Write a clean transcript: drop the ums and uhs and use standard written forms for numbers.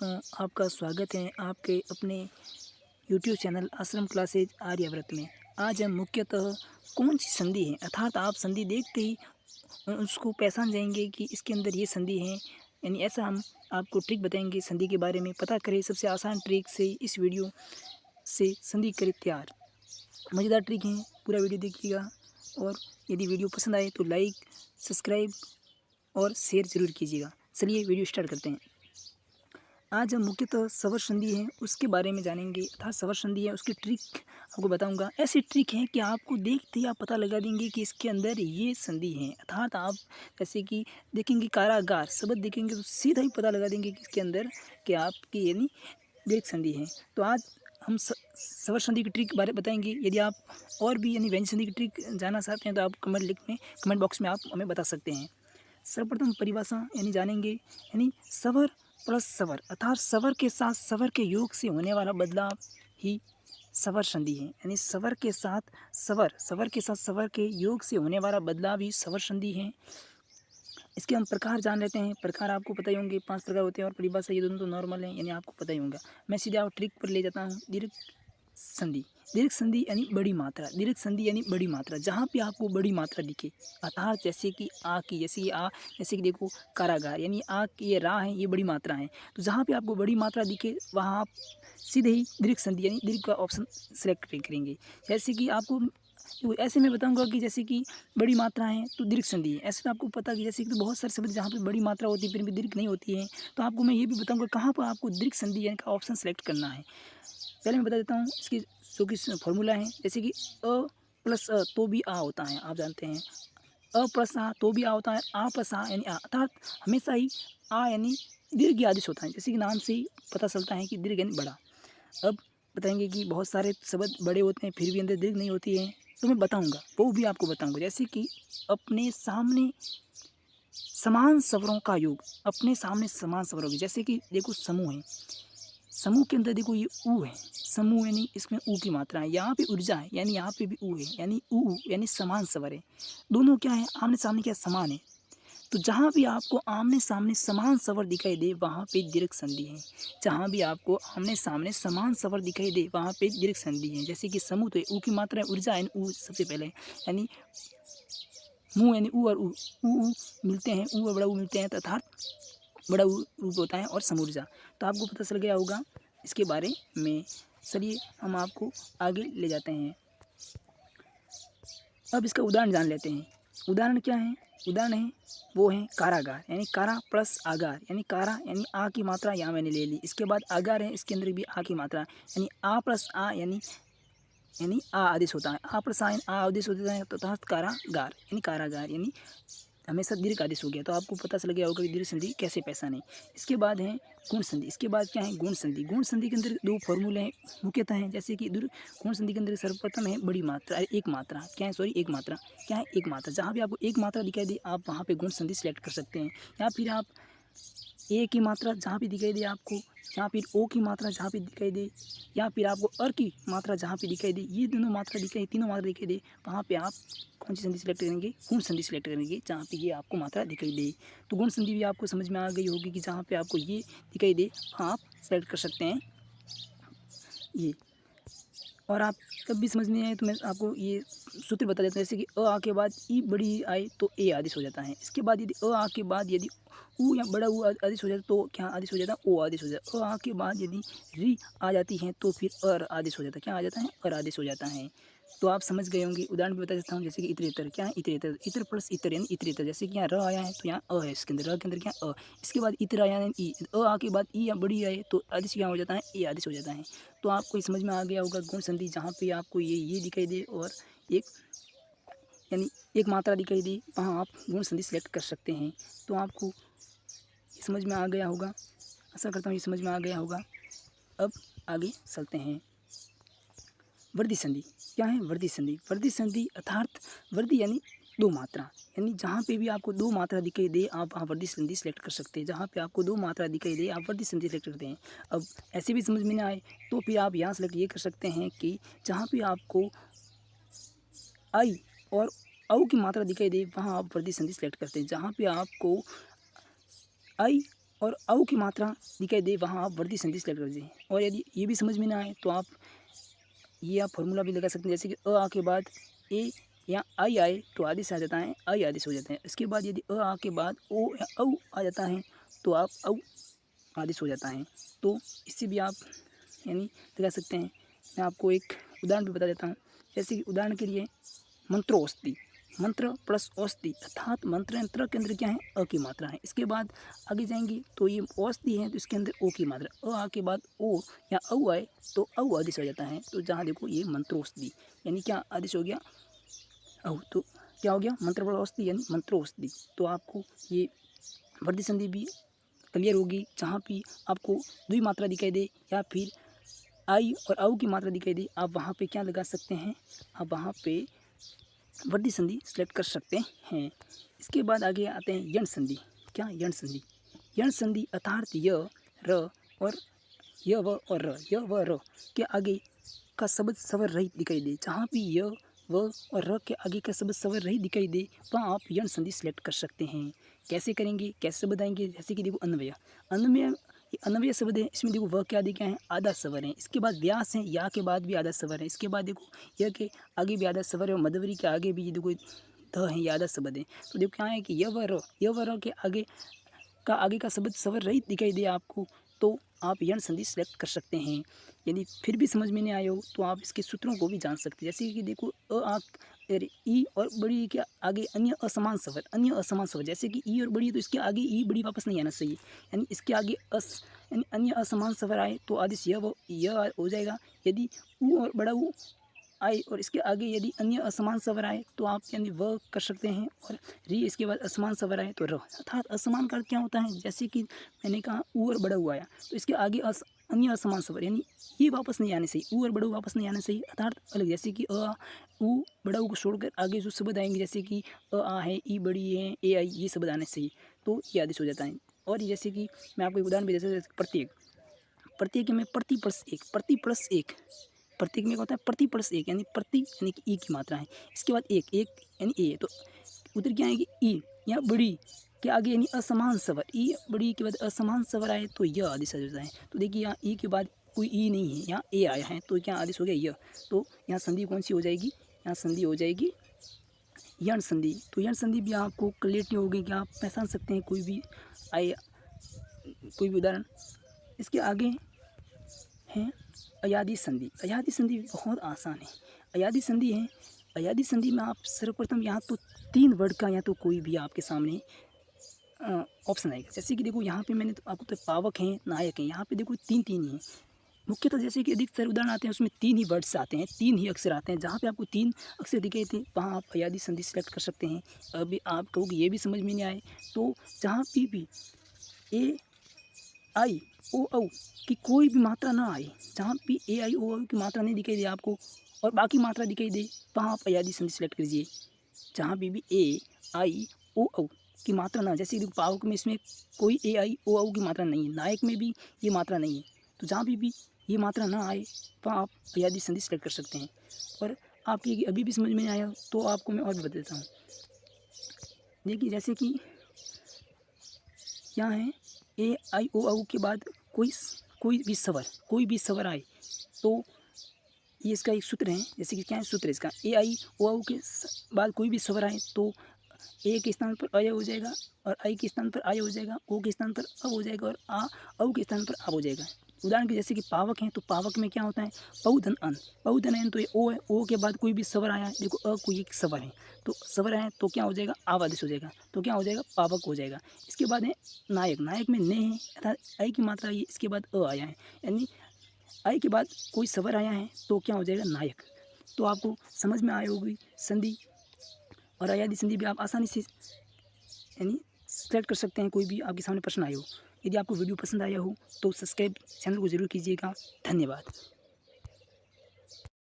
दोस्तों, आपका स्वागत है आपके अपने यूट्यूब चैनल आश्रम क्लासेज आर्यव्रत में। आज हम मुख्यतः कौन सी संधि है अर्थात आप संधि देखते ही उसको पहचान जाएंगे कि इसके अंदर ये संधि है। यानी ऐसा हम आपको ट्रिक बताएंगे संधि के बारे में। पता करें सबसे आसान ट्रिक से इस वीडियो से संधि करें तैयार। मज़ेदार ट्रिक है, पूरा वीडियो देखिएगा और यदि वीडियो पसंद आए तो लाइक, सब्सक्राइब और शेयर ज़रूर कीजिएगा। चलिए वीडियो स्टार्ट करते हैं। आज हम मुख्यतः स्वर संधि है उसके बारे में जानेंगे अर्थात स्वर संधि है उसकी ट्रिक आपको बताऊंगा। ऐसी ट्रिक है कि आपको देखते ही आप पता लगा देंगे कि इसके अंदर ये संधि है। अर्थात आप जैसे कि देखेंगे कारागार शब्द देखेंगे तो सीधा ही पता लगा देंगे कि इसके अंदर कि आपकी यानी दीर्घ संधि है। तो आज हम स्वर संधि की ट्रिक बारे बताएंगे। यदि आप और भी यानी व्यंजन संधि की ट्रिक जानना चाहते हैं तो आप कमेंट बॉक्स में आप हमें बता सकते हैं। सर्वप्रथम परिभाषा यानी जानेंगे यानी स्वर प्लस स्वर अर्थात स्वर के साथ स्वर के योग से होने वाला बदलाव ही स्वर संधि है। यानी स्वर के साथ स्वर के योग से होने वाला बदलाव ही स्वर संधि है। इसके हम प्रकार जान लेते हैं। प्रकार आपको पता ही होंगे, 5 प्रकार होते हैं और परिभाषा ये दोनों तो नॉर्मल है यानी आपको पता ही होगा। मैं सीधे आप ट्रिक पर ले जाता हूँ। संधि दीर्घ संधि यानी बड़ी मात्रा। दीर्घ संधि यानी बड़ी मात्रा, जहाँ पे आपको बड़ी मात्रा दिखे अर्थात जैसे कि आ की जैसे कि देखो कारागार यानी आ की ये रा है, ये बड़ी मात्रा है। तो जहाँ पे आपको बड़ी मात्रा दिखे वहाँ आप सीधे ही दीर्घ संधि यानी दीर्घ का ऑप्शन सेलेक्ट करेंगे। जैसे कि आपको तो ऐसे मैं बताऊंगा कि जैसे कि बड़ी मात्रा है तो दीर्घ संधि है। ऐसे तो आपको पता कि जैसे कि तो बहुत सारे शब्द जहाँ पे बड़ी मात्रा होती है फिर भी दीर्घ नहीं होती है। तो आपको मैं ये भी बताऊंगा कहाँ पर आपको दीर्घ संधि यानी का ऑप्शन सेलेक्ट करना है। पहले मैं बता देता हूँ इसकी जो कि फॉर्मूला है। जैसे कि अ प्लस अ तो भी आ होता है, आप जानते हैं। अ प्लस आ तो भी आ होता है, आ प्लस आ यानी आ अर्थात हमेशा ही आ यानी दीर्घ आदेश होता है। जैसे कि नाम से ही पता चलता है कि दीर्घ यानी बड़ा। अब बताएंगे कि बहुत सारे शब्द बड़े होते हैं फिर भी अंदर दीर्घ नहीं होती है, तो मैं बताऊंगा, वो भी आपको बताऊंगा। जैसे कि अपने सामने समान स्वरों का योग, अपने सामने समान स्वरों की, जैसे कि देखो समूह है, समूह के अंदर देखो ये ऊ है, समूह यानी इसमें ऊ की मात्रा है। यहाँ पे ऊर्जा है यानी यहाँ पे भी ऊ है यानी ऊ यानी समान स्वर है। दोनों क्या है, आमने सामने क्या समान है। तो जहाँ भी आपको आमने सामने समान स्वर दिखाई दे वहाँ पे दीर्घ संधि है। जहाँ भी आपको आमने सामने समान स्वर दिखाई दे वहाँ पे दीर्घ संधि है। जैसे कि समूह तो ऊ की मात्रा है, ऊर्जा यानी ऊ सबसे पहले यानी मुँह यानी ऊ और ऊ मिलते हैं, ऊ और बड़ा ऊ मिलते हैं अर्थात बड़ा रूप होता है और समूर्जा। तो आपको पता चल गया होगा इसके बारे में। चलिए हम आपको आगे ले जाते हैं। अब इसका उदाहरण जान लेते हैं। उदाहरण क्या है, उदाहरण है वो है कारागार यानी कारा प्लस आगार यानी कारा यानी आ की मात्रा यहाँ मैंने ले ली। इसके बाद आगार है, इसके अंदर भी आ की मात्रा यानी आ प्लस आ यानी आ आदेश होता है। आ प्लस आ आदेश होता है तो कारागार यानी कारागार यानी हमेशा दीर्घ आदेश हो गया। तो आपको पता चल गया होगा कि दीर्घ संधि कैसे पहचाने। इसके बाद है गुण संधि। इसके बाद क्या है, गुण संधि। गुण संधि के अंदर 2 फॉर्मूले हैं मुख्यतः हैं। जैसे कि गुण संधि के अंदर सर्वप्रथम है बड़ी मात्रा, एक मात्रा क्या है, सॉरी एक मात्रा क्या है, एक मात्रा। जहाँ भी आपको एक मात्रा दिखाई दे आप वहाँ पे गुण संधि सेलेक्ट कर सकते हैं। या फिर आप ए की मात्रा जहाँ पे दिखाई दे आपको, या फिर ओ की मात्रा जहाँ पे दिखाई दे, या फिर आपको अर की मात्रा जहाँ पे दिखाई दे, ये दोनों मात्रा दिखाई, तीनों मात्रा दिखाई दे, वहाँ पे आप कौन सी संधि सेलेक्ट करेंगे, गुण संधि सेलेक्ट करेंगे जहाँ पे ये आपको मात्रा दिखाई दे। तो गुण संधि भी आपको समझ में आ गई होगी कि जहाँ पे आपको ये दिखाई दे वहाँ आप सेलेक्ट कर सकते हैं ये। और आप तब भी समझ नहीं आए तो मैं आपको ये सूत्र बता देता हूँ। जैसे कि अ आ के बाद ई बड़ी आए तो ए आदेश हो जाता है। इसके बाद यदि अ आ के बाद यदि ऊ या बड़ा ऊ आदेश हो जाता है तो क्या आदेश हो जाता है, ओ आदेश हो जाता है। अ आ के बाद यदि री आ जाती है तो फिर अर आदेश हो जाता है। क्या आ जाता है, अर आदेश हो जाता है। तो आप समझ गए होंगे। उदाहरण भी बता देता हूँ। जैसे कि इतरेतर क्या है, इतरेतर इतर प्लस इतर यानी इतरेतर। जैसे कि यहाँ र आया है तो यहाँ अ है, इसके अंदर र के अंदर क्या अ। इसके बाद इतर आया है ई, अ आ के बाद ई या बड़ी आए तो आदेश क्या हो जाता है, ए आदेश हो जाता है। तो आपको ये समझ में आ गया होगा गुण संधि जहाँ पे आपको ये दिखाई दे और एक यानी एक मात्रा दिखाई दे वहाँ आप गुण संधि सेलेक्ट कर सकते हैं। तो आपको ये समझ में आ गया होगा, आशा करता हूँ ये समझ में आ गया होगा। अब आगे चलते हैं। वर्धी संधि क्या है, वर्धी संधि। वर्धी संधि अर्थात वर्धी यानी 2 मात्रा यानी जहाँ पे भी आपको 2 मात्रा दिखाई दे आप वहाँ वर्धी संधि सेलेक्ट कर सकते हैं। जहाँ पे आपको 2 मात्रा दिखाई दे आप वर्धी संधि सेलेक्ट करते हैं। अब ऐसे भी समझ में ना आए तो फिर आप यहाँ सेलेक्ट ये कर सकते हैं कि जहाँ पे आपको आई और औ की मात्रा दिखाई दे वहाँ आप वर्धी संधि सेलेक्ट करते हैं। जहाँ पे आपको आई और औ की मात्रा दिखाई दे वहाँ आप वर्दी संधि सेलेक्ट कर दीजिए। और यदि ये भी समझ में ना आए तो आप फॉर्मूला भी लगा सकते हैं, जैसे कि आ के बाद ए या आई आए तो आदेश आ जाता है, आई आदेश हो जाता है। इसके बाद यदि आ के बाद ओ या औ आ जाता है तो आप औ आदेश हो जाता है। तो इससे भी आप लगा सकते हैं। मैं आपको एक उदाहरण भी बता देता हूँ, जैसे कि उदाहरण के लिए मंत्रोस्ति, मंत्र प्लस औस्ति अर्थात मंत्र यंत्र के अंदर क्या है, अ की मात्रा है। इसके बाद आगे जाएंगे तो ये औस्ति है तो इसके अंदर ओ की मात्रा, अ के बाद ओ या औ आए तो औ आदेश हो जाता है। तो जहाँ देखो ये मंत्रोस्ति क्या आदेश हो गया, औ। तो क्या हो गया, मंत्र प्लस औस्ति यानी मंत्रोस्ति। तो आपको ये वर्दी संधि भी क्लियर होगी, जहाँ भी आपको द्वि मात्रा दिखाई दे या फिर आई और औ की मात्रा दिखाई दे, आप वहाँ पे क्या लगा सकते हैं, आप वहाँ पे वर्दी संधि सेलेक्ट कर सकते हैं। इसके बाद आगे आते हैं यण संधि। क्या यण संधि, यण संधि अर्थात य र और य व और र, य व र के आगे का शब्द स्वर रहित दिखाई दे, जहाँ भी य व और र के आगे का शब्द स्वर रहित दिखाई दे वहाँ आप यण संधि सेलेक्ट कर सकते हैं। कैसे करेंगे, कैसे बताएंगे, जैसे कि देखो अन्वय, अन्वय ये अन्वय शब्द है, इसमें देखो वह क्या दिखा है, आधा स्वर है। इसके बाद व्यास है, या के बाद भी आधा स्वर है। इसके बाद देखो य के आगे भी आधा स्वर है और मध्यवरी के आगे भी देखो ध है, ये आधा शब्द है। तो देखो क्या है कि य व र के आगे का शब्द स्वर रहित दिखाई दे आपको, तो आप यण संधि सेलेक्ट कर सकते हैं। यदि फिर भी समझ में नहीं आया हो तो आप इसके सूत्रों को भी जान सकते हैं, जैसे कि देखो ई और बड़ी के आगे अन्य असमान स्वर, जैसे कि ई और बड़ी तो इसके आगे ई बड़ी वापस नहीं आना चाहिए, यानी इसके आगे यानी अन्य असमान स्वर आए तो आदेश यह हो जाएगा। यदि ऊ और बड़ा ऊ आए और इसके आगे यदि अन्य असमान स्वर आए तो आप यानी व कर सकते हैं, और री इसके बाद असमान स्वर आए तो र। अर्थात असमान का क्या होता है, जैसे कि मैंने कहा ऊ और बड़ा ऊ आया तो इसके आगे अन्य असमान स्वर यानी ये वापस नहीं आने चाहिए, ऊ और बड़ा ऊ वापस नहीं आने चाहिए, अर्थात अलग, जैसे कि अ ऊ बड़ा ऊ को छोड़कर आगे जो शब्द आएंगे, जैसे कि आ है, ई बड़ी है, ए आई, ये शब्द आने चाहिए, तो ये आदेश हो जाता है। और जैसे कि मैं आपको एक उदाहरण भी जैसे प्रत्येक में प्रति प्लस एक, प्रत्येक में क्या होता है, प्रति प्लस एक यानी प्रति यानी कि ई की मात्रा है। इसके बाद एक यानी ए, तो उधर क्या आएगी ई या बड़ी के आगे यानी असमान स्वर, ई बड़ी के बाद असमान स्वर आए तो यह आदेश हो जाता है। तो देखिए यहाँ ई के बाद कोई ई नहीं है, यहाँ ए आया है तो क्या आदेश हो गया यह। तो यहाँ संधि कौन सी हो जाएगी, यहाँ संधि हो जाएगी यण संधि। तो यण संधि भी आपको क्लियरिटी होगी कि आप पहचान सकते हैं कोई भी उदाहरण। इसके आगे है अयादी संधि। अयादी संधि बहुत आसान है। अयादी संधि है, अयादी संधि में आप सर्वप्रथम यहाँ तो 3 वर्ड का या तो कोई भी आपके सामने ऑप्शन आएगा, जैसे कि देखो यहाँ पे मैंने तो आपको तो पावक हैं, नायक हैं, यहाँ पे देखो 3 ही हैं मुख्यतः। जैसे कि अधिकतर उदाहरण आते हैं उसमें 3 ही वर्ड्स आते हैं, 3 ही अक्षर आते हैं, जहाँ पे आपको 3 अक्षर दिखे थे वहाँ आप अयादी संधि सेलेक्ट कर सकते हैं। अभी आप कहोगे ये भी समझ में नहीं आए, तो जहाँ भी ए आई ओ औ की कोई भी मात्रा ना आए, जहाँ भी ए आई ओ औ की मात्रा नहीं दिखाई दे आपको और बाकी मात्रा दिखाई दे वहाँ आप अयादी संधि सेलेक्ट कीजिए। जहाँ भी ए आई ओ औ की मात्रा ना, जैसे पावक में इसमें कोई ए आई ओ औ की मात्रा नहीं है, नायक में भी ये मात्रा नहीं है, तो जहाँ भी ये मात्रा ना आए वहाँ आप अयादी संधि सेलेक्ट कर सकते हैं। और आपकी अभी भी समझ में नहीं आया तो आपको मैं और भी बता देता हूँ। देखिए जैसे कि यहाँ है ए आई ओ औ के बाद कोई भी स्वर आए तो ये इसका एक सूत्र है, जैसे कि क्या है सूत्र इसका, ए आई ओ औ के बाद कोई भी स्वर आए तो ए के स्थान पर अय हो जाएगा और आई के स्थान पर आय हो जाएगा, ओ के स्थान पर अ हो जाएगा और औ के स्थान पर आ हो जाएगा। उदाहरण के जैसे कि पावक है तो पावक में क्या होता है, पौधन अन, तो ये ओ है, ओ के बाद कोई भी स्वर आया, देखो अ कोई एक स्वर है तो स्वर है तो क्या हो जाएगा, आव आदेश हो जाएगा, तो क्या हो जाएगा पावक हो जाएगा। इसके बाद है नायक, नायक में ने है अर्थात आई की मात्रा ये, इसके बाद अ आया है, यानी आई के बाद कोई स्वर आया है तो क्या हो जाएगा नायक। तो आपको समझ में आई होगी संधि और अयादी संधि भी आप आसानी से यानी सेलेक्ट कर सकते हैं, कोई भी आपके सामने प्रश्न आए हो। यदि आपको वीडियो पसंद आया हो तो सब्सक्राइब चैनल को ज़रूर कीजिएगा। धन्यवाद।